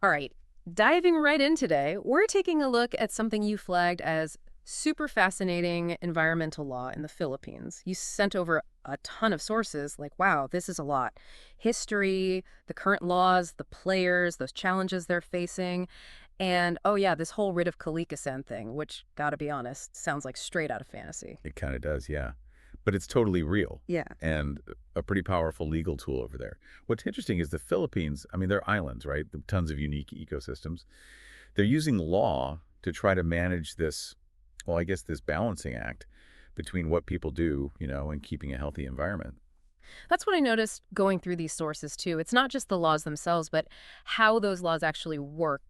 All right, diving right in today, we're taking a look at something you flagged as super fascinating environmental law in the Philippines. You sent over a ton of sources, like, wow, this is a lot. History, the current laws, the players, those challenges they're facing, and oh yeah, this whole writ of Kalikasan thing, which, gotta be honest, sounds like straight out of fantasy. It kind of does, yeah. But it's totally real Yeah. and a pretty powerful legal tool over there. What's interesting is the Philippines, I mean, they're islands, right? Tons of unique ecosystems. They're using law to try to manage this, well, I guess this balancing act between what people do, and keeping a healthy environment. That's what I noticed going through these sources too. It's not just the laws themselves, but how those laws actually work,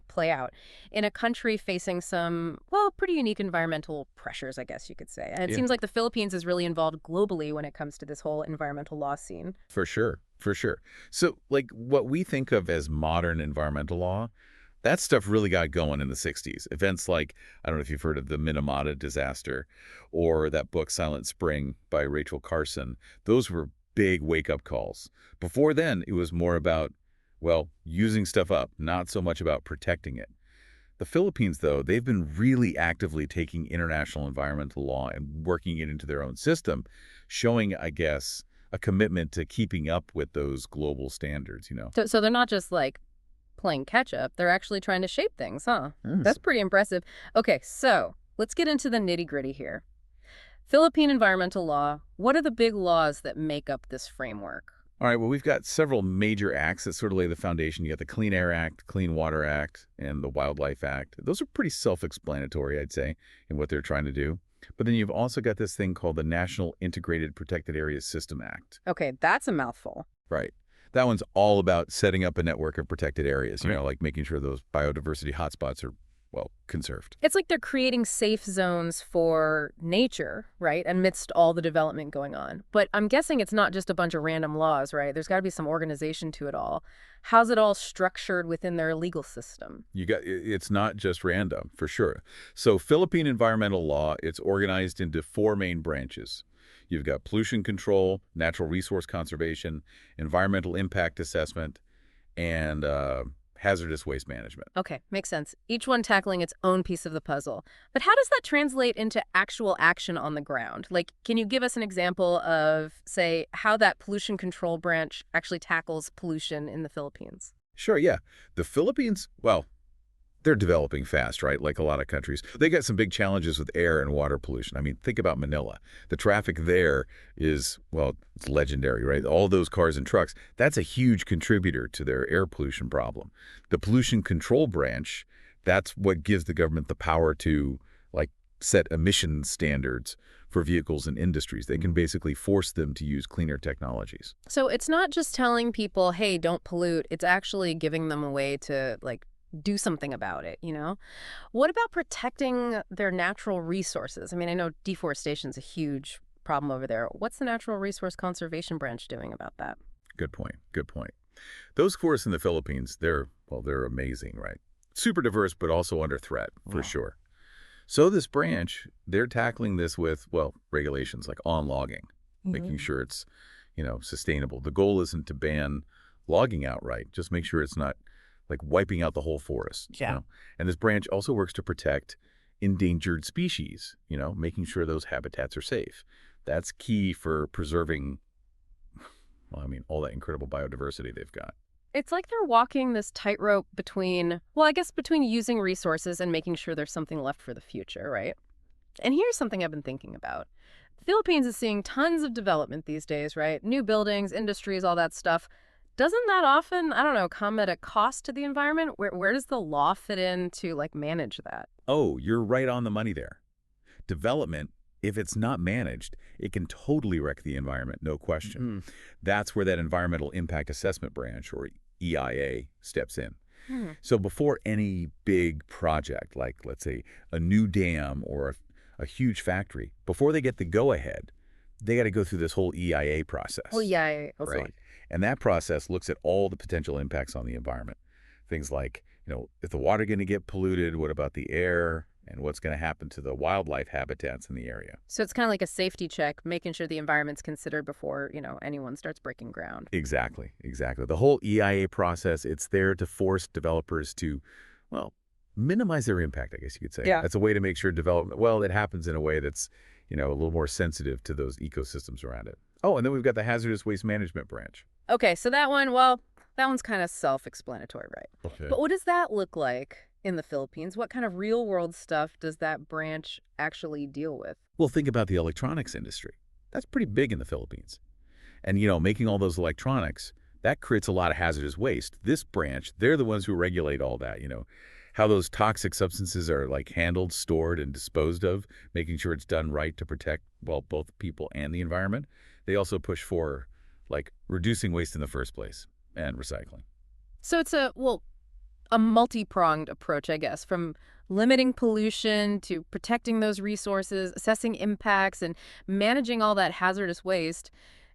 play out in a country facing some, well, pretty unique environmental pressures, I guess you could say. And it Yeah, seems like the Philippines is really involved globally when it comes to this whole environmental law scene. for sure, for sure. So, like, what we think of as modern environmental law, that stuff really got going in the 60s. Events like, I don't know if you've heard of the Minamata disaster or that book Silent Spring by Rachel Carson. Those were big wake-up calls. Before then, it was more about, well, using stuff up, not so much about protecting it. The Philippines, though, they've been really actively taking international environmental law and working it into their own system, showing, I guess, a commitment to keeping up with those global standards. So they're not just like playing catch up, they're actually trying to shape things, huh? Yes. That's pretty impressive. Okay, so let's get into the nitty gritty here. Philippine environmental law, what are the big laws that make up this framework? All right, well, we've got several major acts that sort of lay the foundation. You got the Clean Air Act, Clean Water Act, and the Wildlife Act. Those are pretty self-explanatory, I'd say, in what they're trying to do. But then you've also got this thing called the National Integrated Protected Areas System Act. Okay, that's a mouthful. Right. That one's all about setting up a network of protected areas, Right. like making sure those biodiversity hotspots are, well, conserved. It's like they're creating safe zones for nature, right, amidst all the development going on. But I'm guessing it's not just a bunch of random laws, right? There's got to be some organization to it all. How's it all structured within their legal system? It's not just random, for sure. So Philippine environmental law, it's organized into four main branches. You've got pollution control, natural resource conservation, environmental impact assessment, and hazardous waste management. Okay, makes sense. Each one tackling its own piece of the puzzle. But how does that translate into actual action on the ground? Like, can you give us an example of, say, how that pollution control branch actually tackles pollution in the Philippines? Sure, yeah. The Philippines, well, they're developing fast, right? Like a lot of countries. They got some big challenges with air and water pollution. I mean, think about Manila. The traffic there is, well, it's legendary, right? All those cars and trucks, that's a huge contributor to their air pollution problem. The pollution control branch, that's what gives the government the power to, like, set emission standards for vehicles and industries. They can basically force them to use cleaner technologies. So it's not just telling people, hey, don't pollute. It's actually giving them a way to, like, do something about it? What about protecting their natural resources? I mean, I know deforestation's a huge problem over there. What's the Natural Resource Conservation Branch doing about that? Good point. Good point. Those forests in the Philippines, they're amazing, right? Super diverse, but also under threat, for Wow. sure. So this branch, they're tackling this with, well, regulations like on logging, making Mhm. sure it's, sustainable. The goal isn't to ban logging outright, just make sure it's not like wiping out the whole forest. Yeah. And this branch also works to protect endangered species, making sure those habitats are safe. That's key for preserving, well, I mean, all that incredible biodiversity they've got. It's like they're walking this tightrope between, well, I guess between using resources and making sure there's something left for the future, right? And here's something I've been thinking about. The Philippines is seeing tons of development these days, right? New buildings, industries, all that stuff. Doesn't that often, I don't know, come at a cost to the environment? Where does the law fit in to like manage that? Oh, you're right on the money there. Development, if it's not managed, it can totally wreck the environment, no question. Mm. That's where that Environmental Impact Assessment Branch, or EIA, steps in. Hmm. So before any big project, like let's say a new dam or a huge factory, before they get the go-ahead, they got to go through this whole EIA Well, process, yeah, right? And that process looks at all the potential impacts on the environment. Things like, is the water going to get polluted? What about the air? and what's going to happen to the wildlife habitats in the area. So it's kind of like a safety check, making sure the environment's considered before, anyone starts breaking ground. Exactly, exactly. The whole EIA process, it's there to force developers to, well, minimize their impact, I guess you could say. Yeah. That's a way to make sure development, well, it happens in a way that's, a little more sensitive to those ecosystems around it. Oh, and then we've got the hazardous waste management branch. Okay, so that one's kind of self-explanatory, right? Okay. But what does that look like in the Philippines? What kind of real-world stuff does that branch actually deal with? Well, think about the electronics industry. That's pretty big in the Philippines. And, making all those electronics, that creates a lot of hazardous waste. This branch, they're the ones who regulate all that, how those toxic substances are like handled, stored, and disposed of, making sure it's done right to protect, well, both people and the environment. They also push for like reducing waste in the first place and recycling. So it's a multi-pronged approach, I guess, from limiting pollution to protecting those resources, assessing impacts, and managing all that hazardous waste.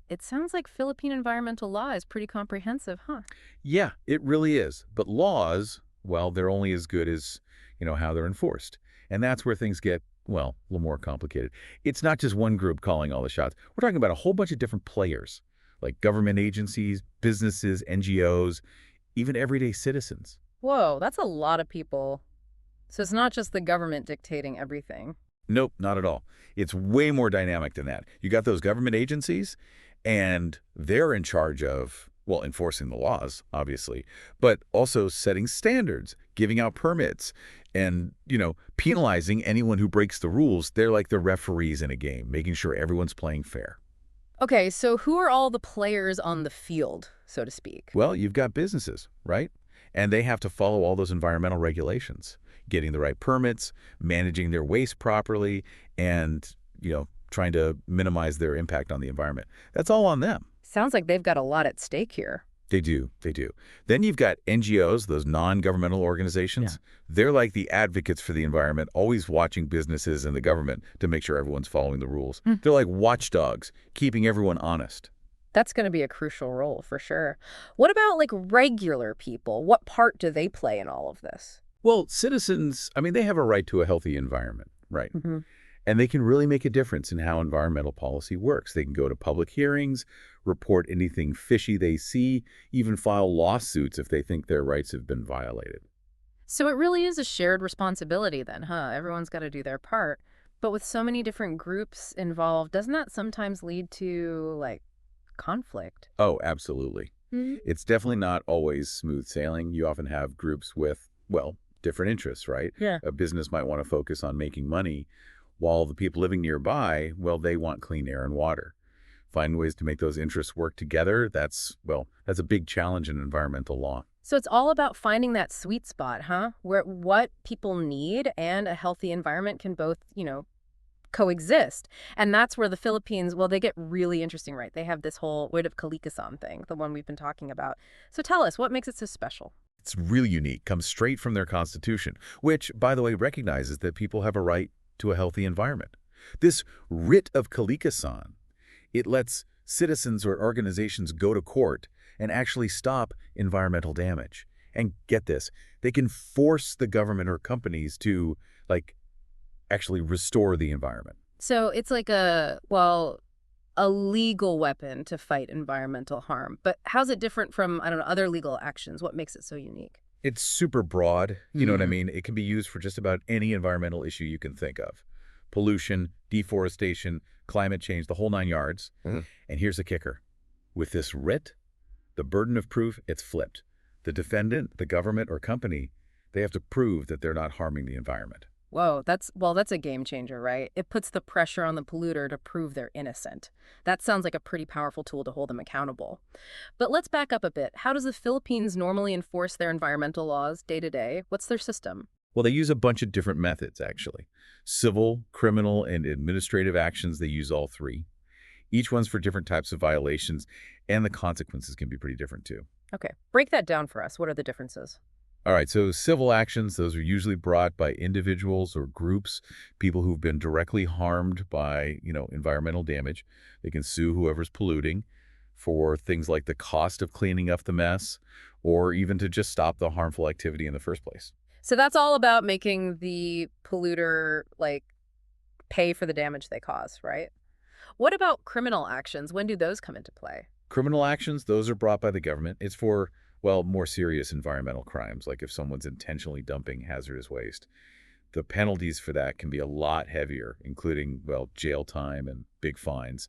It sounds like Philippine environmental law is pretty comprehensive, huh? Yeah, it really is. But laws, well, they're only as good as, how they're enforced. And that's where things get, well, a little more complicated. It's not just one group calling all the shots. We're talking about a whole bunch of different players, like government agencies, businesses, NGOs, even everyday citizens. Whoa, that's a lot of people. So it's not just the government dictating everything. Nope, not at all. It's way more dynamic than that. You got those government agencies, and they're in charge of, well, enforcing the laws, obviously, but also setting standards, giving out permits, and, penalizing anyone who breaks the rules. They're like the referees in a game, making sure everyone's playing fair. Okay, so who are all the players on the field, so to speak? Well, you've got businesses, right? And they have to follow all those environmental regulations, getting the right permits, managing their waste properly, and, trying to minimize their impact on the environment. That's all on them. Sounds like they've got a lot at stake here. They do. They do. Then you've got NGOs, those non-governmental organizations. Yeah. They're like the advocates for the environment, always watching businesses and the government to make sure everyone's following the rules. They're like watchdogs, keeping everyone honest. That's going to be a crucial role for sure. What about like regular people? What part do they play in all of this? Well, citizens, I mean, they have a right to a healthy environment, right? Hmm. And they can really make a difference in how environmental policy works. They can go to public hearings, report anything fishy they see, even file lawsuits if they think their rights have been violated. So it really is a shared responsibility then, huh? Everyone's got to do their part. But with so many different groups involved, doesn't that sometimes lead to like conflict? Oh, absolutely. Hmm. It's definitely not always smooth sailing. You often have groups with, well, different interests, right? Yeah. A business might want to focus on making money, while the people living nearby, well, they want clean air and water. Find ways to make those interests work together, that's a big challenge in environmental law. So it's all about finding that sweet spot, huh? Where what people need and a healthy environment can both, coexist. And that's where the Philippines, well, they get really interesting, right? They have this whole word of kalikasan thing, the one we've been talking about. So tell us, what makes it so special? It's really unique, comes straight from their constitution, which, by the way, recognizes that people have a right to a healthy environment. This writ of kalikasan, it lets citizens or organizations go to court and actually stop environmental damage. And get this, they can force the government or companies to, actually restore the environment. So it's like a legal weapon to fight environmental harm. But how's it different from, I don't know, other legal actions? What makes it so unique? It's super broad, you know what I Mm. mean? It can be used for just about any environmental issue you can think of. Pollution, deforestation, climate change, the whole nine yards. Mhm. And here's the kicker. With this writ, the burden of proof, it's flipped. The defendant, the government or company, they have to prove that they're not harming the environment. Whoa, that's a game changer, right? It puts the pressure on the polluter to prove they're innocent. That sounds like a pretty powerful tool to hold them accountable. But let's back up a bit. How does the Philippines normally enforce their environmental laws day to day? What's their system? Well, they use a bunch of different methods, actually. Civil, criminal, and administrative actions, they use all three. Each one's for different types of violations, and the consequences can be pretty different, too. Okay, break that down for us. What are the differences? All right, so civil actions, those are usually brought by individuals or groups, people who've been directly harmed by, environmental damage. They can sue whoever's polluting for things like the cost of cleaning up the mess or even to just stop the harmful activity in the first place. So that's all about making the polluter, like, pay for the damage they cause, right? What about criminal actions? When do those come into play? Criminal actions, those are brought by the government. It's for, well, more serious environmental crimes, like if someone's intentionally dumping hazardous waste. The penalties for that can be a lot heavier, including, well, jail time and big fines.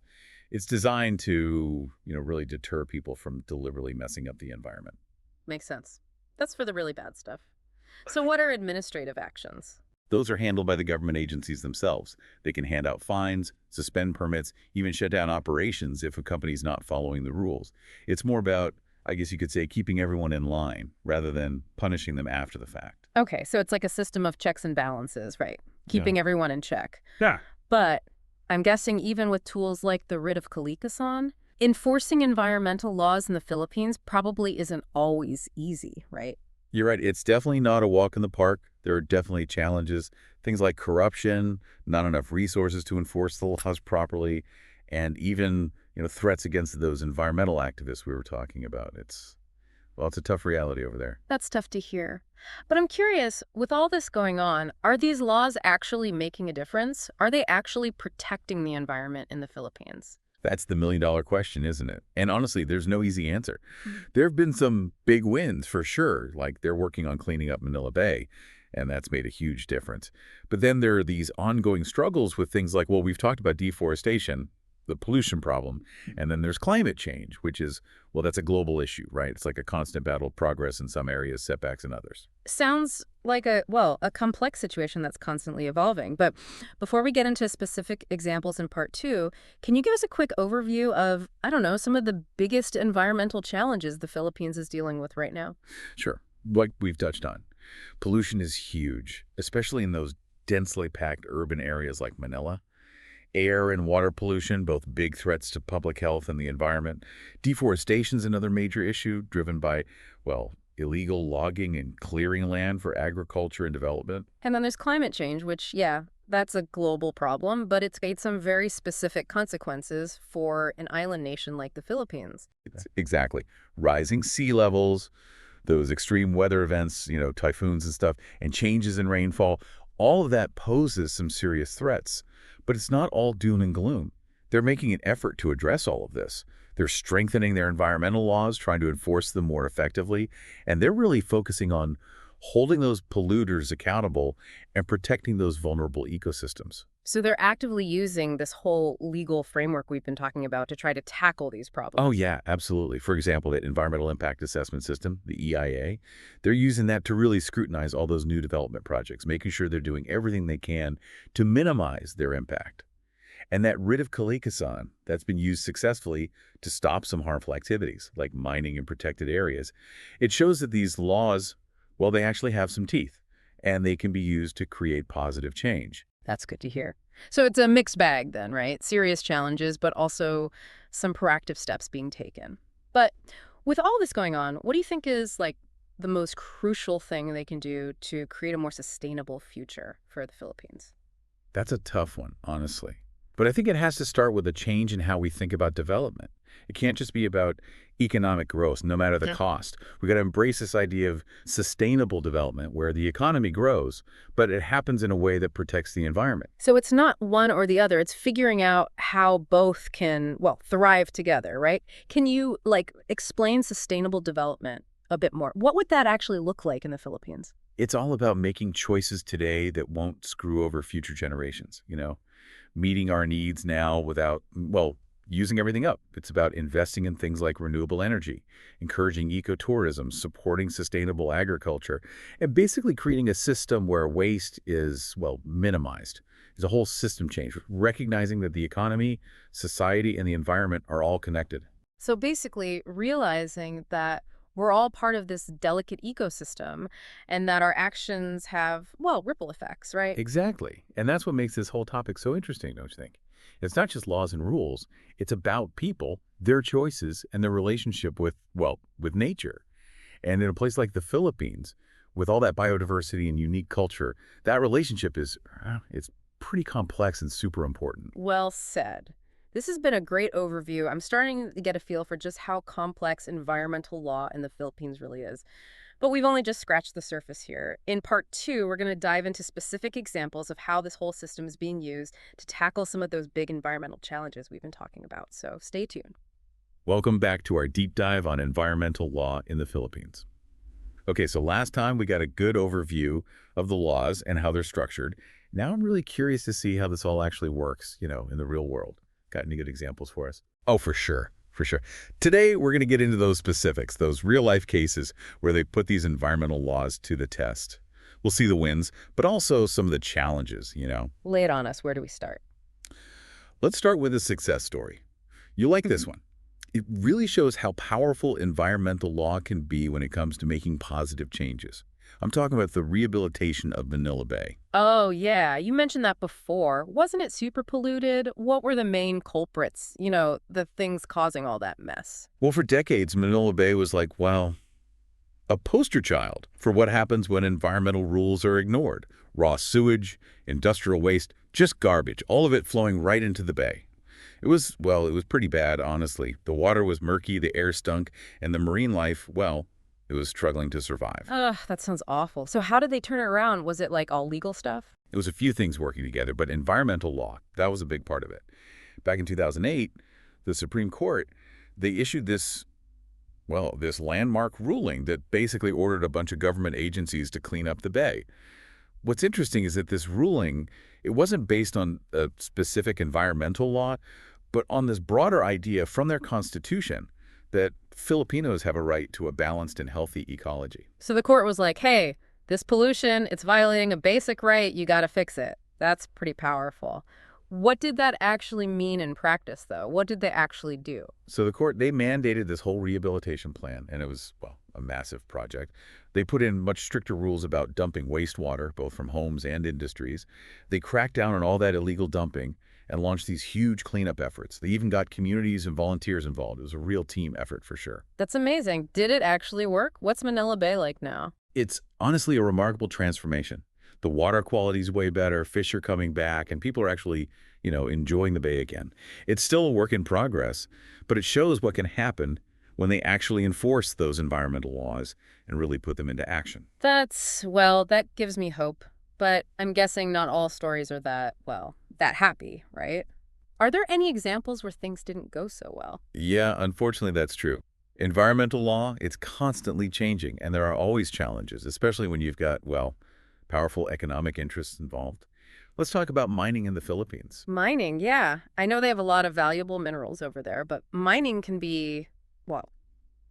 It's designed to, really deter people from deliberately messing up the environment. Makes sense. That's for the really bad stuff. So what are administrative actions? Those are handled by the government agencies themselves. They can hand out fines, suspend permits, even shut down operations if a company's not following the rules. It's more about, I guess you could say, keeping everyone in line rather than punishing them after the fact. Okay, so it's like a system of checks and balances, right? Yeah. Keeping everyone in check. Yeah. But I'm guessing even with tools like the writ of Kalikasan, enforcing environmental laws in the Philippines probably isn't always easy, right? You're right. It's definitely not a walk in the park. There are definitely challenges. Things like corruption, not enough resources to enforce the laws properly, and even, threats against those environmental activists we were talking about. It's a tough reality over there. That's tough to hear. But I'm curious, with all this going on, are these laws actually making a difference? Are they actually protecting the environment in the Philippines? That's the million-dollar question, isn't it? And honestly, there's no easy answer. Mhm. There have been some big wins for sure, like they're working on cleaning up Manila Bay, and that's made a huge difference. But then there are these ongoing struggles with things like, well, we've talked about deforestation, the pollution problem, and then there's climate change, which is, well, that's a global issue, right? It's like a constant battle of progress in some areas, setbacks in others. Sounds like a complex situation that's constantly evolving. But before we get into specific examples in part two, can you give us a quick overview of, I don't know, some of the biggest environmental challenges the Philippines is dealing with right now? Sure, like we've touched on. Pollution is huge, especially in those densely packed urban areas like Manila. Air and water pollution, both big threats to public health and the environment. Deforestation is another major issue driven by, well, illegal logging and clearing land for agriculture and development. And then there's climate change, which, yeah, that's a global problem, but it's got some very specific consequences for an island nation like the Philippines. Exactly. Rising sea levels, those extreme weather events, typhoons and stuff, and changes in rainfall, all of that poses some serious threats. But it's not all doom and gloom. They're making an effort to address all of this. They're strengthening their environmental laws, trying to enforce them more effectively, and they're really focusing on holding those polluters accountable and protecting those vulnerable ecosystems. So they're actively using this whole legal framework we've been talking about to try to tackle these Oh, problems. yeah, absolutely. For example, that Environmental Impact Assessment System, the EIA, they're using that to really scrutinize all those new development projects, making sure they're doing everything they can to minimize their impact. And that writ of Kalikasan that's been used successfully to stop some harmful activities, like mining in protected areas, it shows that these laws, well, they actually have some teeth, and they can be used to create positive change. That's good to hear. So it's a mixed bag then, right? Serious challenges, but also some proactive steps being taken. But with all this going on, what do you think is like the most crucial thing they can do to create a more sustainable future for the Philippines? That's a tough one, honestly. But I think it has to start with a change in how we think about development. It can't just be about economic growth, no matter the cost. We got to embrace this idea of sustainable development where the economy grows, but it happens in a way that protects the environment. So it's not one or the other. It's figuring out how both can, well, thrive together, right? Can you like explain sustainable development a bit more? What would that actually look like in the Philippines? It's all about making choices today that won't screw over future generations, meeting our needs now without, well, using everything up. It's about investing in things like renewable energy, encouraging ecotourism, supporting sustainable agriculture, and basically creating a system where waste is, well, minimized. It's a whole system change, recognizing that the economy, society, and the environment are all connected. So basically, realizing that we're all part of this delicate ecosystem and that our actions have, well, ripple effects, right? Exactly. And that's what makes this whole topic so interesting, don't you think? It's not just laws and rules. It's about people, their choices, and their relationship with, well, with nature. And in a place like the Philippines, with all that biodiversity and unique culture, that relationship is, it's pretty complex and super important. Well said. This has been a great overview. I'm starting to get a feel for just how complex environmental law in the Philippines really is. But we've only just scratched the surface here. In part two, we're going to dive into specific examples of how this whole system is being used to tackle some of those big environmental challenges we've been talking about. So stay tuned. Welcome back to our deep dive on environmental law in the Philippines. Okay, so last time we got a good overview of the laws and how they're structured. Now I'm really curious to see how this all actually works, in the real world. Got any good examples for us? Oh, for sure. For sure. Today, we're going to get into those specifics, those real-life cases where they put these environmental laws to the test. We'll see the wins, but also some of the challenges. Lay it on us. Where do we start? Let's start with a success story. You'll like this one. It really shows how powerful environmental law can be when it comes to making positive changes. I'm talking about the rehabilitation of Manila Bay. Oh, yeah. You mentioned that before. Wasn't it super polluted? What were the main culprits? The things causing all that mess. Well, for decades, Manila Bay was like, well, a poster child for what happens when environmental rules are ignored. Raw sewage, industrial waste, just garbage, all of it flowing right into the bay. It was pretty bad, honestly. The water was murky, the air stunk, and the marine life, it was struggling to survive. Ugh, that sounds awful. So how did they turn it around? Was it like all legal stuff? It was a few things working together, but environmental law, that was a big part of it. Back in 2008, the Supreme Court, they issued this landmark ruling that basically ordered a bunch of government agencies to clean up the bay. What's interesting is that this ruling, it wasn't based on a specific environmental law, but on this broader idea from their constitution that Filipinos have a right to a balanced and healthy ecology. So the court was like, hey, this pollution, it's violating a basic right. You got to fix it. That's pretty powerful. What did that actually mean in practice, though? What did they actually do? So the court, they mandated this whole rehabilitation plan, and it was, a massive project. They put in much stricter rules about dumping wastewater, both from homes and industries. They cracked down on all that illegal dumping and launched these huge cleanup efforts. They even got communities and volunteers involved. It was a real team effort for sure. That's amazing. Did it actually work? What's Manila Bay like now? It's honestly a remarkable transformation. The water quality is way better, fish are coming back, and people are actually, enjoying the bay again. It's still a work in progress, but it shows what can happen when they actually enforce those environmental laws and really put them into action. That gives me hope. But I'm guessing not all stories are that happy, right? Are there any examples where things didn't go so well? Yeah, unfortunately, that's true. Environmental law, it's constantly changing, and there are always challenges, especially when you've got, powerful economic interests involved. Let's talk about mining in the Philippines. Mining, yeah. I know they have a lot of valuable minerals over there, but mining can be, well,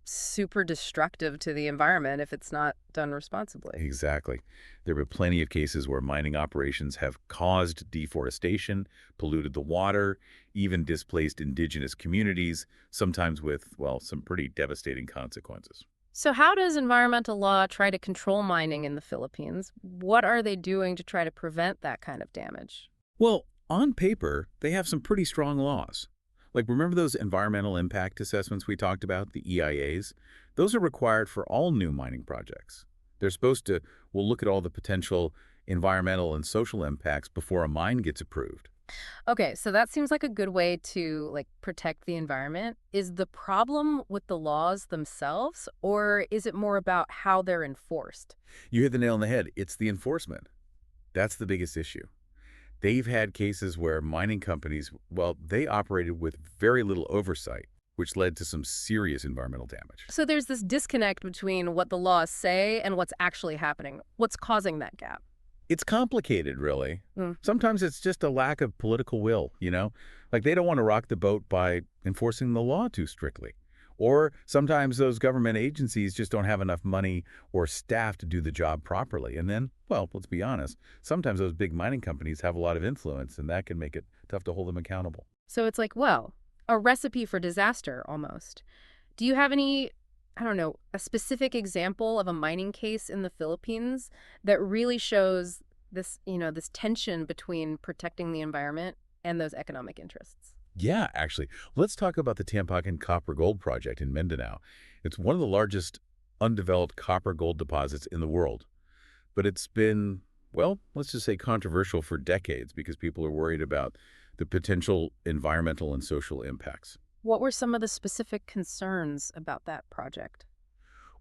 super destructive to the environment if it's not done responsibly. Exactly. There have been plenty of cases where mining operations have caused deforestation, polluted the water, even displaced indigenous communities, sometimes with, some pretty devastating consequences. So how does environmental law try to control mining in the Philippines? What are they doing to try to prevent that kind of damage? Well, on paper, they have some pretty strong laws. Like, remember those environmental impact assessments we talked about, the EIAs? Those are required for all new mining projects. They're supposed to, look at all the potential environmental and social impacts before a mine gets approved. Okay, so that seems like a good way to protect the environment. Is the problem with the laws themselves, or is it more about how they're enforced? You hit the nail on the head. It's the enforcement. That's the biggest issue. They've had cases where mining companies, they operated with very little oversight, which led to some serious environmental damage. So there's this disconnect between what the laws say and what's actually happening. What's causing that gap? It's complicated, really. Mm. Sometimes it's just a lack of political will. Like they don't want to rock the boat by enforcing the law too strictly. Or sometimes those government agencies just don't have enough money or staff to do the job properly. And then, let's be honest, sometimes those big mining companies have a lot of influence, and that can make it tough to hold them accountable. So it's a recipe for disaster almost. Do you have any, I don't know, a specific example of a mining case in the Philippines that really shows this tension between protecting the environment and those economic interests? Yeah, actually. Let's talk about the Tampakan Copper Gold Project in Mindanao. It's one of the largest undeveloped copper gold deposits in the world. But it's been, let's just say controversial for decades because people are worried about the potential environmental and social impacts. What were some of the specific concerns about that project?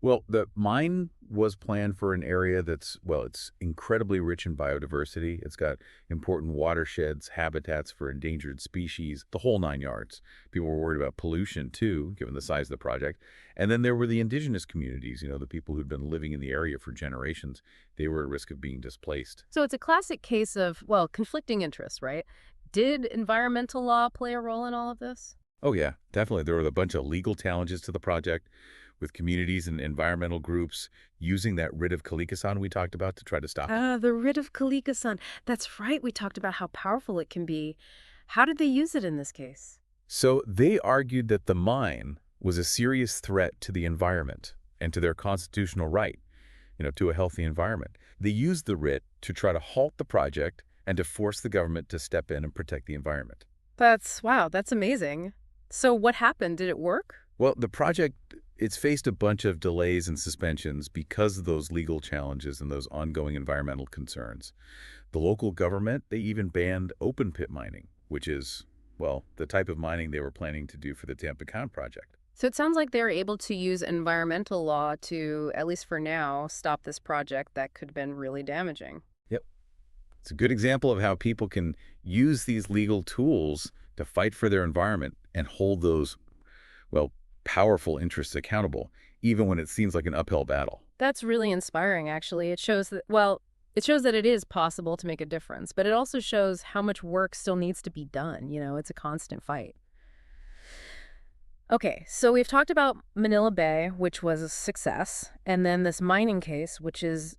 Well, the mine was planned for an area that's, well, it's incredibly rich in biodiversity. It's got important watersheds, habitats for endangered species, the whole nine yards. People were worried about pollution too, given the size of the project. And then there were the indigenous communities, the people who'd been living in the area for generations. They were at risk of being displaced. So it's a classic case of, well, conflicting interests, right? Did environmental law play a role in all of this? Oh, yeah, definitely. There were a bunch of legal challenges to the project with communities and environmental groups using that writ of Kalikasan we talked about to try to stop it. Ah, the writ of Kalika-san. That's right. We talked about how powerful it can be. How did they use it in this case? So they argued that the mine was a serious threat to the environment and to their constitutional right, to a healthy environment. They used the writ to try to halt the project and to force the government to step in and protect the environment. Wow, that's amazing. So what happened? Did it work? Well, the project, it's faced a bunch of delays and suspensions because of those legal challenges and those ongoing environmental concerns. The local government, they even banned open pit mining, which is, well, the type of mining they were planning to do for the Tampakan project. So it sounds like they were able to use environmental law to, at least for now, stop this project that could have been really damaging. Yep. It's a good example of how people can use these legal tools to fight for their environment and hold those, well, powerful interests accountable, even when it seems like an uphill battle. That's really inspiring, actually. It shows that, well, it shows that it is possible to make a difference, but it also shows how much work still needs to be done. It's a constant fight. Okay, so we've talked about Manila Bay, which was a success, and then this mining case, which is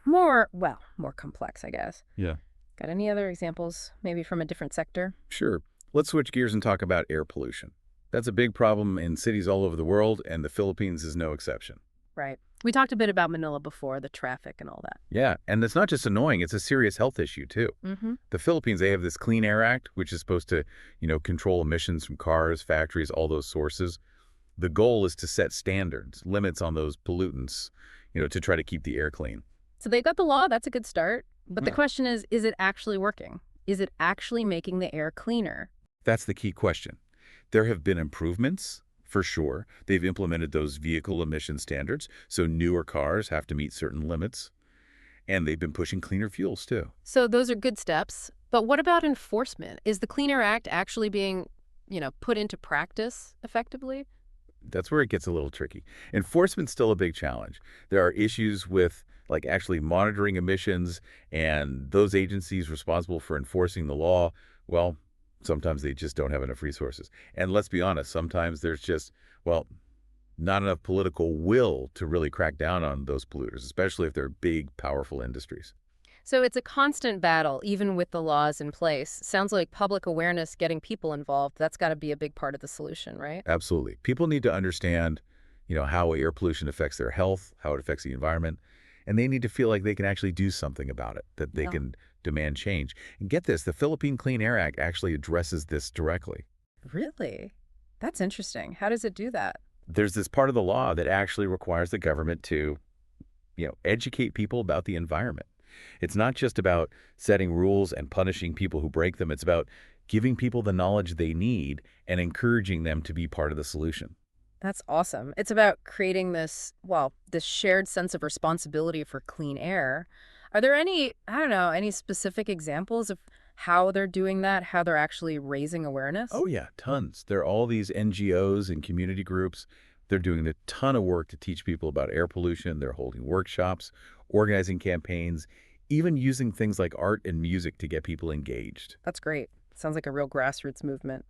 more, well, more complex, I guess. Yeah. Got any other examples, maybe from a different sector? Sure. Let's switch gears and talk about air pollution. That's a big problem in cities all over the world, and the Philippines is no exception. Right. We talked a bit about Manila before, the traffic and all that. Yeah, and it's not just annoying, it's a serious health issue, too. Mm-hmm. The Philippines, they have this Clean Air Act, which is supposed to, control emissions from cars, factories, all those sources. The goal is to set standards, limits on those pollutants, to try to keep the air clean. So they've got the law, that's a good start. But the Yeah. question is it actually working? Is it actually making the air cleaner? That's the key question. There have been improvements, for sure. They've implemented those vehicle emission standards, so newer cars have to meet certain limits. And they've been pushing cleaner fuels, too. So those are good steps. But what about enforcement? Is the Clean Air Act actually being, put into practice effectively? That's where it gets a little tricky. Enforcement's still a big challenge. There are issues with, like, actually monitoring emissions, and those agencies responsible for enforcing the law, well, sometimes they just don't have enough resources. And let's be honest, sometimes there's just, well, not enough political will to really crack down on those polluters, especially if they're big, powerful industries. So it's a constant battle, even with the laws in place. Sounds like public awareness, getting people involved, that's got to be a big part of the solution, right? Absolutely. People need to understand, how air pollution affects their health, how it affects the environment, and they need to feel like they can actually do something about it, that they Yeah. can demand change. And get this, the Philippine Clean Air Act actually addresses this directly. Really? That's interesting. How does it do that? There's this part of the law that actually requires the government to, educate people about the environment. It's not just about setting rules and punishing people who break them. It's about giving people the knowledge they need and encouraging them to be part of the solution. That's awesome. It's about creating this, well, this shared sense of responsibility for clean air. Are there any, I don't know, any specific examples of how they're doing that, how they're actually raising awareness? Oh, yeah, tons. There are all these NGOs and community groups. They're doing a ton of work to teach people about air pollution. They're holding workshops, organizing campaigns, even using things like art and music to get people engaged. That's great. Sounds like a real grassroots movement.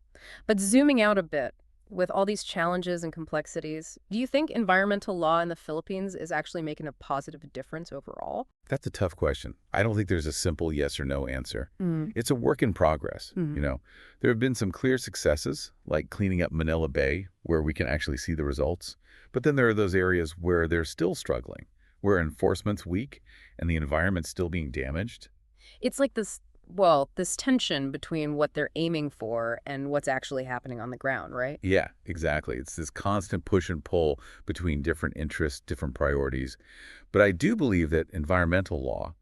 But zooming out a bit, with all these challenges and complexities, do you think environmental law in the Philippines is actually making a positive difference overall? That's a tough question. I don't think there's a simple yes or no answer. Mm. It's a work in progress. Mhm. There have been some clear successes, like cleaning up Manila Bay, where we can actually see the results. But then there are those areas where they're still struggling, where enforcement's weak and the environment's still being damaged. It's like this, well, this tension between what they're aiming for and what's actually happening on the ground, right? Yeah, exactly. It's this constant push and pull between different interests, different priorities. But I do believe that environmental law,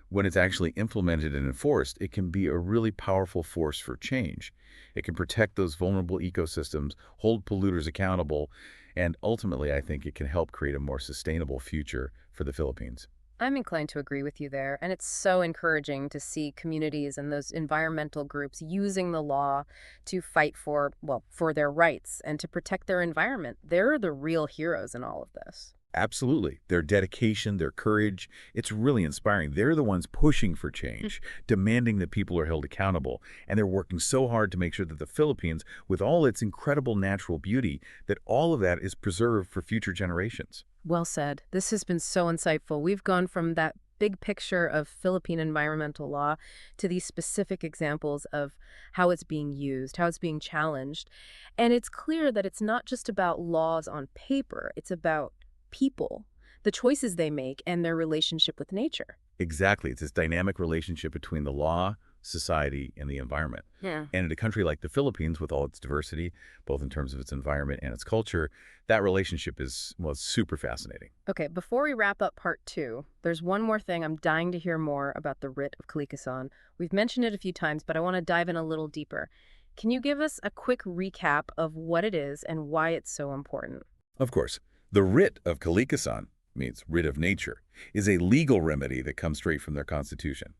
when it's actually implemented and enforced, it can be a really powerful force for change. It can protect those vulnerable ecosystems, hold polluters accountable, And ultimately, I think it can help create a more sustainable future for the Philippines. I'm inclined to agree with you there, and it's so encouraging to see communities and those environmental groups using the law to fight for, well, for their rights and to protect their environment. They're the real heroes in all of this. Absolutely. Their dedication, their courage, it's really inspiring. They're the ones pushing for change, demanding that people are held accountable, and they're working so hard to make sure that the Philippines, with all its incredible natural beauty, that all of that is preserved for future generations. Well said. This has been so insightful. We've gone from that big picture of Philippine environmental law to these specific examples of how it's being used, how it's being challenged. And it's clear that it's not just about laws on paper, it's about people, the choices they make, and their relationship with nature. Exactly. It's this dynamic relationship between the law, society, and the environment. Yeah. And in a country like the Philippines, with all its diversity, both in terms of its environment and its culture, that relationship is, well, it's super fascinating. Okay, before we wrap up part two, there's one more thing I'm dying to hear more about the writ of Kalikasan. We've mentioned it a few times, but I want to dive in a little deeper. Can you give us a quick recap of what it is and why it's so important? Of course, the writ of Kalikasan, means writ of nature, is a legal remedy that comes straight from their constitution.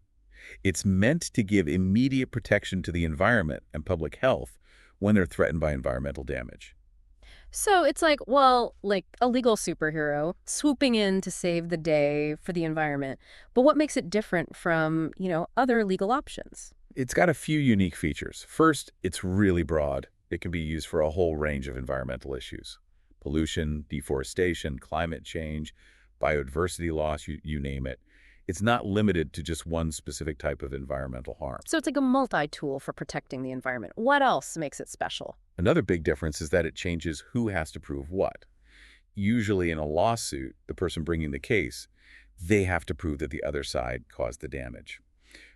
It's meant to give immediate protection to the environment and public health when they're threatened by environmental damage. So it's like, well, like a legal superhero swooping in to save the day for the environment. But what makes it different from, other legal options? It's got a few unique features. First, it's really broad. It can be used for a whole range of environmental issues. Pollution, deforestation, climate change, biodiversity loss, you name it. It's not limited to just one specific type of environmental harm. So it's like a multi-tool for protecting the environment. What else makes it special? Another big difference is that it changes who has to prove what. Usually in a lawsuit, the person bringing the case, they have to prove that the other side caused the damage.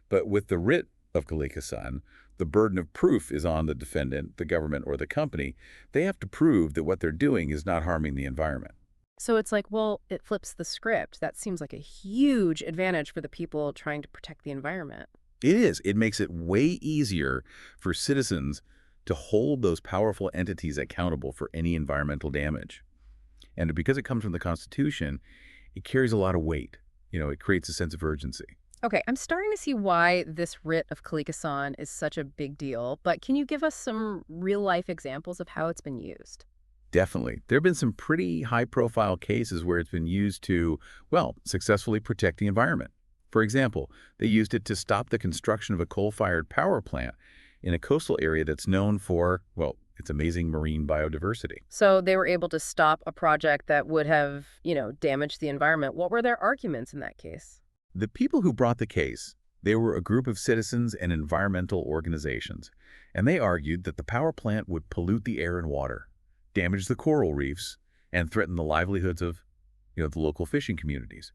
But with the writ of Kalikasan, the burden of proof is on the defendant, the government, or the company. They have to prove that what they're doing is not harming the environment. So it's like, well, it flips the script. That seems like a huge advantage for the people trying to protect the environment. It is. It makes it way easier for citizens to hold those powerful entities accountable for any environmental damage. And because it comes from the Constitution, it carries a lot of weight. It creates a sense of urgency. Okay, I'm starting to see why this writ of Kalikasan is such a big deal, but can you give us some real-life examples of how it's been used? Definitely. There have been some pretty high-profile cases where it's been used to, well, successfully protect the environment. For example, they used it to stop the construction of a coal-fired power plant in a coastal area that's known for, well, its amazing marine biodiversity. So they were able to stop a project that would have, damaged the environment. What were their arguments in that case? The people who brought the case, they were a group of citizens and environmental organizations, and they argued that the power plant would pollute the air and water, damage the coral reefs, and threaten the livelihoods of, the local fishing communities.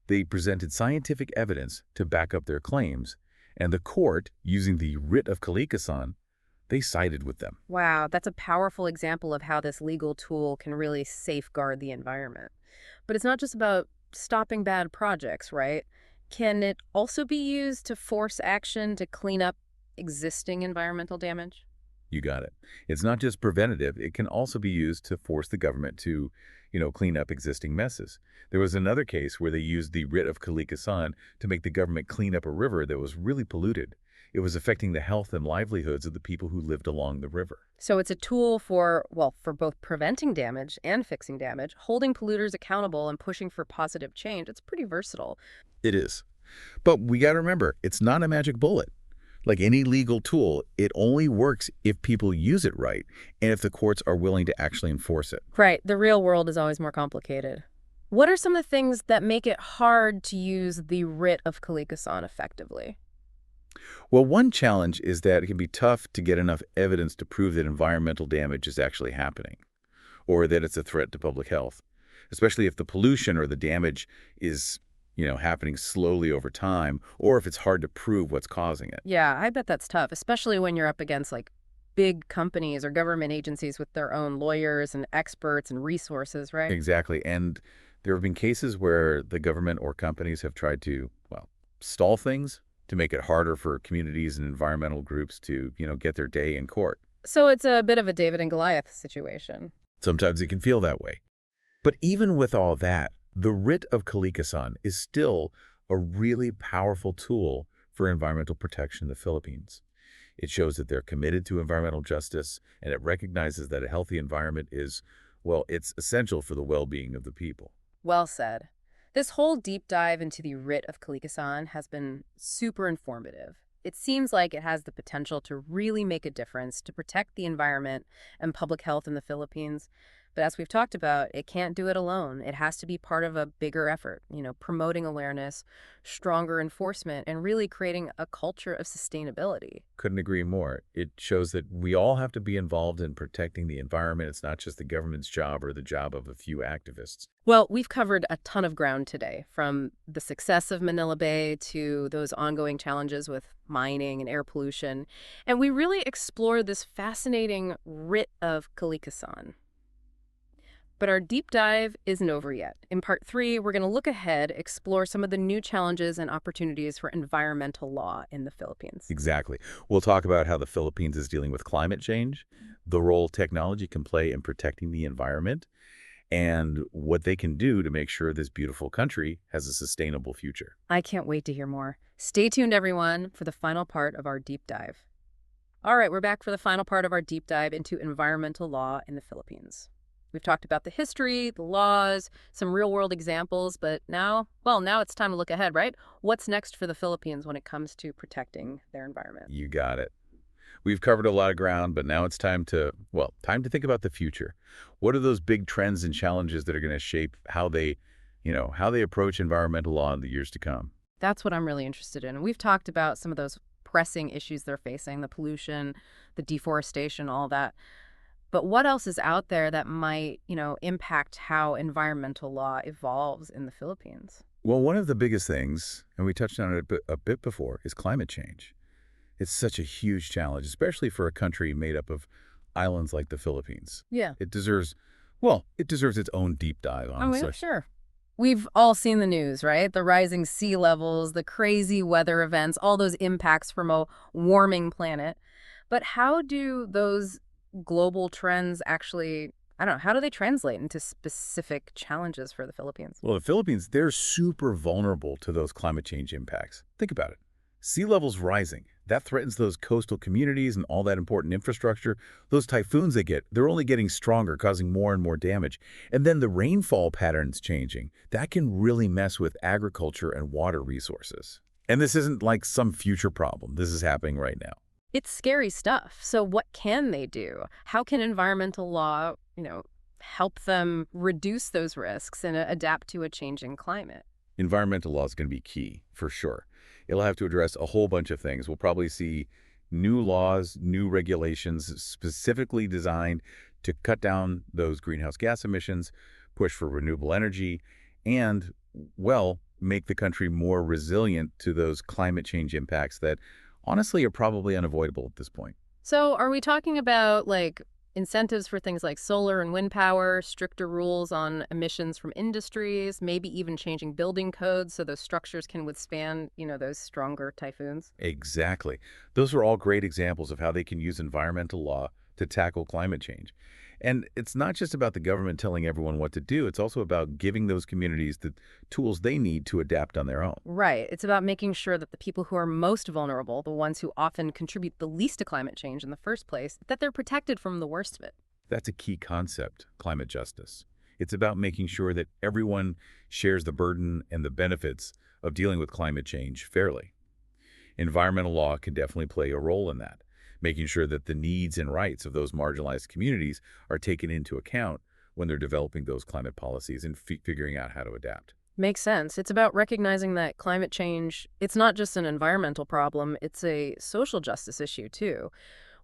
They presented scientific evidence to back up their claims, and the court, using the writ of Kalikasan, they sided with them. Wow, that's a powerful example of how this legal tool can really safeguard the environment. But it's not just about stopping bad projects, right? Can it also be used to force action to clean up existing environmental damage? You got it. It's not just preventative. It can also be used to force the government to, clean up existing messes. There was another case where they used the writ of Kalikasan to make the government clean up a river that was really polluted. It was affecting the health and livelihoods of the people who lived along the river. So it's a tool for, well, for both preventing damage and fixing damage, holding polluters accountable and pushing for positive change. It's pretty versatile. It is. But we got to remember, it's not a magic bullet. Like any legal tool, it only works if people use it right and if the courts are willing to actually enforce it. Right. The real world is always more complicated. What are some of the things that make it hard to use the writ of Kalikasan effectively? Well, one challenge is that it can be tough to get enough evidence to prove that environmental damage is actually happening or that it's a threat to public health, especially if the pollution or the damage is, happening slowly over time or if it's hard to prove what's causing it. Yeah, I bet that's tough, especially when you're up against like big companies or government agencies with their own lawyers and experts and resources, right? Exactly. And there have been cases where the government or companies have tried to, well, stall things to make it harder for communities and environmental groups to, get their day in court. So it's a bit of a David and Goliath situation. Sometimes it can feel that way. But even with all that, the writ of Kalikasan is still a really powerful tool for environmental protection in the Philippines. It shows that they're committed to environmental justice, and it recognizes that a healthy environment is, well, it's essential for the well-being of the people. Well said. This whole deep dive into the writ of Kalikasan has been super informative. It seems like it has the potential to really make a difference to protect the environment and public health in the Philippines. But as we've talked about, it can't do it alone. It has to be part of a bigger effort, promoting awareness, stronger enforcement, and really creating a culture of sustainability. Couldn't agree more. It shows that we all have to be involved in protecting the environment. It's not just the government's job or the job of a few activists. Well, we've covered a ton of ground today, from the success of Manila Bay to those ongoing challenges with mining and air pollution. And we really explored this fascinating writ of Kalikasan. But our deep dive isn't over yet. In part 3, we're going to look ahead, explore some of the new challenges and opportunities for environmental law in the Philippines. Exactly. We'll talk about how the Philippines is dealing with climate change, the role technology can play in protecting the environment, and what they can do to make sure this beautiful country has a sustainable future. I can't wait to hear more. Stay tuned, everyone, for the final part of our deep dive. All right, we're back for the final part of our deep dive into environmental law in the Philippines. We've talked about the history, the laws, some real-world examples, but now it's time to look ahead, right? What's next for the Philippines when it comes to protecting their environment? You got it. We've covered a lot of ground, but now it's time to think about the future. What are those big trends and challenges that are going to shape how they approach environmental law in the years to come? That's what I'm really interested in. And we've talked about some of those pressing issues they're facing, the pollution, the deforestation, all that. But what else is out there that might, impact how environmental law evolves in the Philippines? Well, one of the biggest things, and we touched on it a bit before, is climate change. It's such a huge challenge, especially for a country made up of islands like the Philippines. Yeah. It deserves its own deep dive, Oh, yeah, honestly. sure. We've all seen the news, right? The rising sea levels, the crazy weather events, all those impacts from a warming planet. But how do those global trends actually, I don't know, how do they translate into specific challenges for the Philippines? Well, the Philippines, they're super vulnerable to those climate change impacts. Think about it. Sea levels rising. That threatens those coastal communities and all that important infrastructure. Those typhoons they're only getting stronger, causing more and more damage. And then the rainfall patterns changing. That can really mess with agriculture and water resources. And this isn't like some future problem. This is happening right now. It's scary stuff. So what can they do? How can environmental law, help them reduce those risks and adapt to a changing climate? Environmental law is going to be key, for sure. It'll have to address a whole bunch of things. We'll probably see new laws, new regulations specifically designed to cut down those greenhouse gas emissions, push for renewable energy, and, make the country more resilient to those climate change impacts that honestly are probably unavoidable at this point. So are we talking about incentives for things like solar and wind power, stricter rules on emissions from industries, maybe even changing building codes so those structures can withstand, those stronger typhoons? Exactly. Those are all great examples of how they can use environmental law to tackle climate change. And it's not just about the government telling everyone what to do. It's also about giving those communities the tools they need to adapt on their own. Right. It's about making sure that the people who are most vulnerable, the ones who often contribute the least to climate change in the first place, that they're protected from the worst of it. That's a key concept, climate justice. It's about making sure that everyone shares the burden and the benefits of dealing with climate change fairly. Environmental law can definitely play a role in that, making sure that the needs and rights of those marginalized communities are taken into account when they're developing those climate policies and figuring out how to adapt. Makes sense. It's about recognizing that climate change, it's not just an environmental problem, it's a social justice issue too.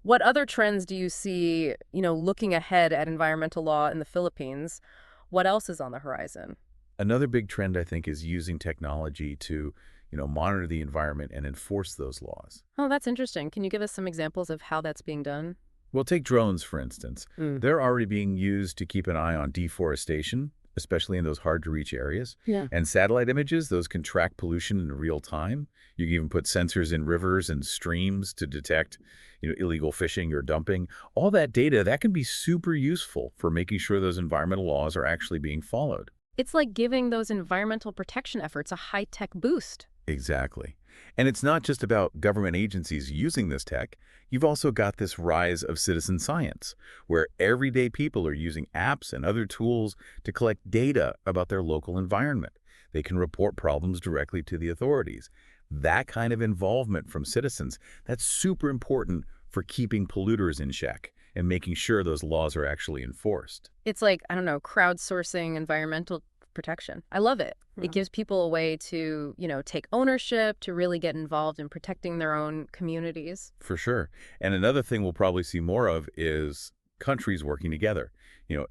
What other trends do you see, looking ahead at environmental law in the Philippines? What else is on the horizon? Another big trend, I think, is using technology to, monitor the environment and enforce those laws. Oh, that's interesting. Can you give us some examples of how that's being done? Well, take drones, for instance. Mm. They're already being used to keep an eye on deforestation, especially in those hard-to-reach areas. Yeah. And satellite images, those can track pollution in real time. You can even put sensors in rivers and streams to detect, illegal fishing or dumping. All that data, that can be super useful for making sure those environmental laws are actually being followed. It's like giving those environmental protection efforts a high-tech boost. Exactly. And it's not just about government agencies using this tech. You've also got this rise of citizen science, where everyday people are using apps and other tools to collect data about their local environment. They can report problems directly to the authorities. That kind of involvement from citizens, that's super important for keeping polluters in check and making sure those laws are actually enforced. It's like, I don't know, crowdsourcing environmental protection. I love it. It gives people a way to, take ownership, to really get involved in protecting their own communities. For sure. And another thing we'll probably see more of is countries working together.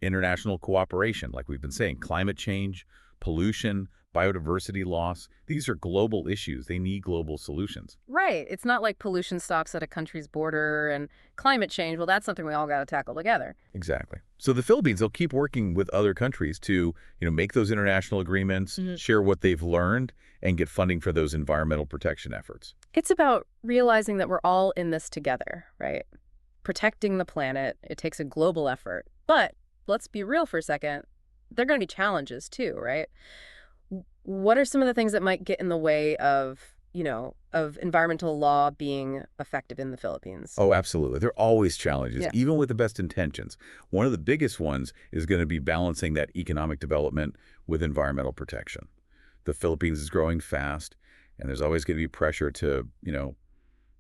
International cooperation, like we've been saying, climate change, pollution, biodiversity loss. These are global issues. They need global solutions. Right. It's not like pollution stops at a country's border and climate change. Well, that's something we all got to tackle together. Exactly. So the Philippines, they'll keep working with other countries to, make those international agreements, share what they've learned, and get funding for those environmental protection efforts. It's about realizing that we're all in this together, right? Protecting the planet, it takes a global effort. But let's be real for a second. There are going to be challenges too, right? What are some of the things that might get in the way of environmental law being effective in the Philippines? Oh, absolutely. There are always challenges, Yeah. even with the best intentions. One of the biggest ones is going to be balancing that economic development with environmental protection. The Philippines is growing fast, and there's always going to be pressure to,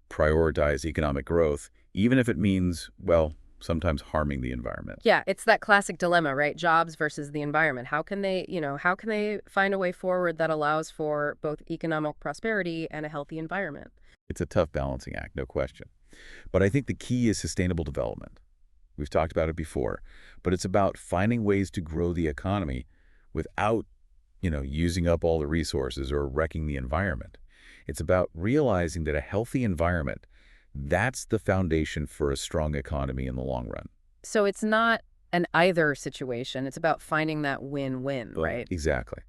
prioritize economic growth, even if it means, well, sometimes harming the environment. Yeah, it's that classic dilemma, right? Jobs versus the environment. How can they find a way forward that allows for both economic prosperity and a healthy environment? It's a tough balancing act, no question. But I think the key is sustainable development. We've talked about it before, but it's about finding ways to grow the economy without, using up all the resources or wrecking the environment. It's about realizing that a healthy environment, that's the foundation for a strong economy in the long run. So it's not an either situation. It's about finding that win-win, right? Exactly.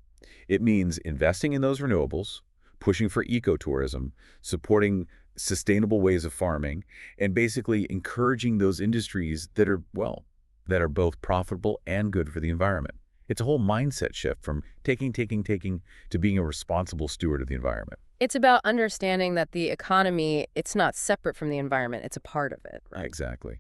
It means investing in those renewables, pushing for ecotourism, supporting sustainable ways of farming, and basically encouraging those industries that are, well, that are both profitable and good for the environment. It's a whole mindset shift from taking to being a responsible steward of the environment. It's about understanding that the economy, it's not separate from the environment. It's a part of it, right? Exactly.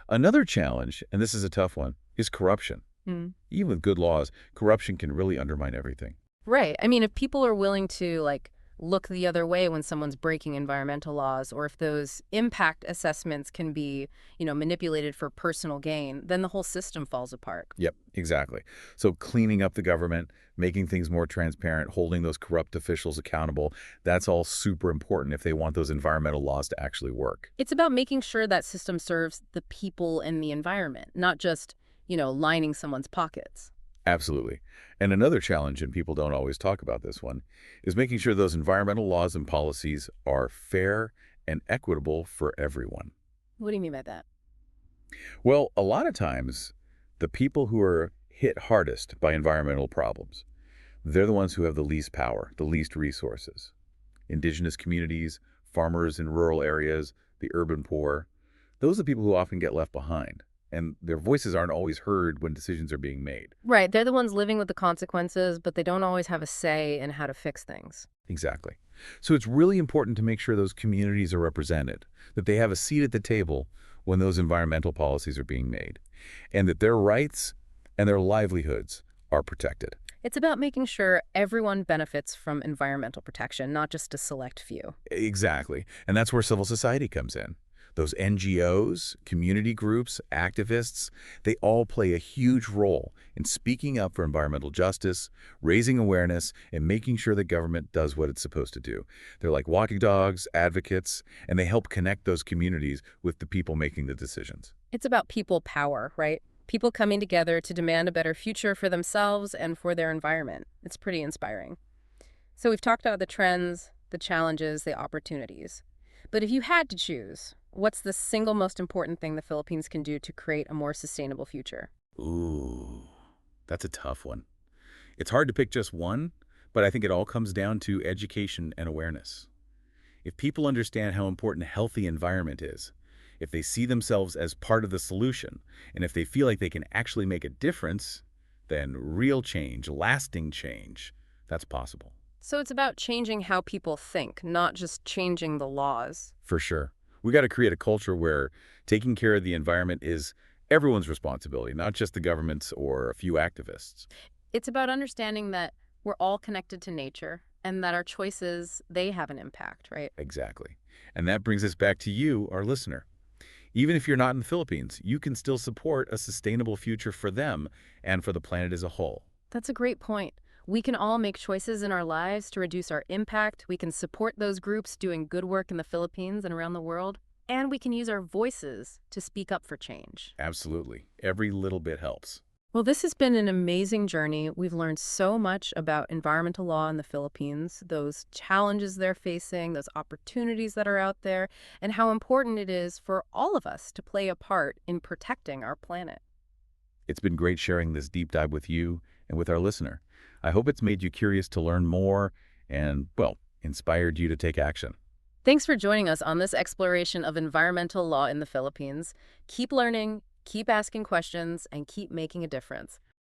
Another challenge, and this is a tough one, is corruption. Mm. Even with good laws, corruption can really undermine everything. Right. I mean, if people are willing to, look the other way when someone's breaking environmental laws, or if those impact assessments can be, manipulated for personal gain, then the whole system falls apart. Yep, exactly. So cleaning up the government, making things more transparent, holding those corrupt officials accountable, that's all super important if they want those environmental laws to actually work. It's about making sure that system serves the people and the environment, not just, lining someone's pockets. Absolutely. And another challenge, and people don't always talk about this one, is making sure those environmental laws and policies are fair and equitable for everyone. What do you mean by that? Well, a lot of times, the people who are hit hardest by environmental problems, they're the ones who have the least power, the least resources. Indigenous communities, farmers in rural areas, the urban poor, those are the people who often get left behind, and their voices aren't always heard when decisions are being made. Right. They're the ones living with the consequences, but they don't always have a say in how to fix things. Exactly. So it's really important to make sure those communities are represented, that they have a seat at the table when those environmental policies are being made, and that their rights and their livelihoods are protected. It's about making sure everyone benefits from environmental protection, not just a select few. Exactly. And that's where civil society comes in. Those NGOs, community groups, activists, they all play a huge role in speaking up for environmental justice, raising awareness, and making sure the government does what it's supposed to do. They're like walking dogs, advocates, and they help connect those communities with the people making the decisions. It's about people power, right? People coming together to demand a better future for themselves and for their environment. It's pretty inspiring. So we've talked about the trends, the challenges, the opportunities. But if you had to choose, what's the single most important thing the Philippines can do to create a more sustainable future? Ooh, that's a tough one. It's hard to pick just one, but I think it all comes down to education and awareness. If people understand how important a healthy environment is, if they see themselves as part of the solution, and if they feel like they can actually make a difference, then real change, lasting change, that's possible. So it's about changing how people think, not just changing the laws. For sure. We got to create a culture where taking care of the environment is everyone's responsibility, not just the government's or a few activists. It's about understanding that we're all connected to nature and that our choices, they have an impact, right? Exactly. And that brings us back to you, our listener. Even if you're not in the Philippines, you can still support a sustainable future for them and for the planet as a whole. That's a great point. We can all make choices in our lives to reduce our impact. We can support those groups doing good work in the Philippines and around the world. And we can use our voices to speak up for change. Absolutely. Every little bit helps. Well, this has been an amazing journey. We've learned so much about environmental law in the Philippines, those challenges they're facing, those opportunities that are out there, and how important it is for all of us to play a part in protecting our planet. It's been great sharing this deep dive with you and with our listener. I hope it's made you curious to learn more and, well, inspired you to take action. Thanks for joining us on this exploration of environmental law in the Philippines. Keep learning, keep asking questions, and keep making a difference.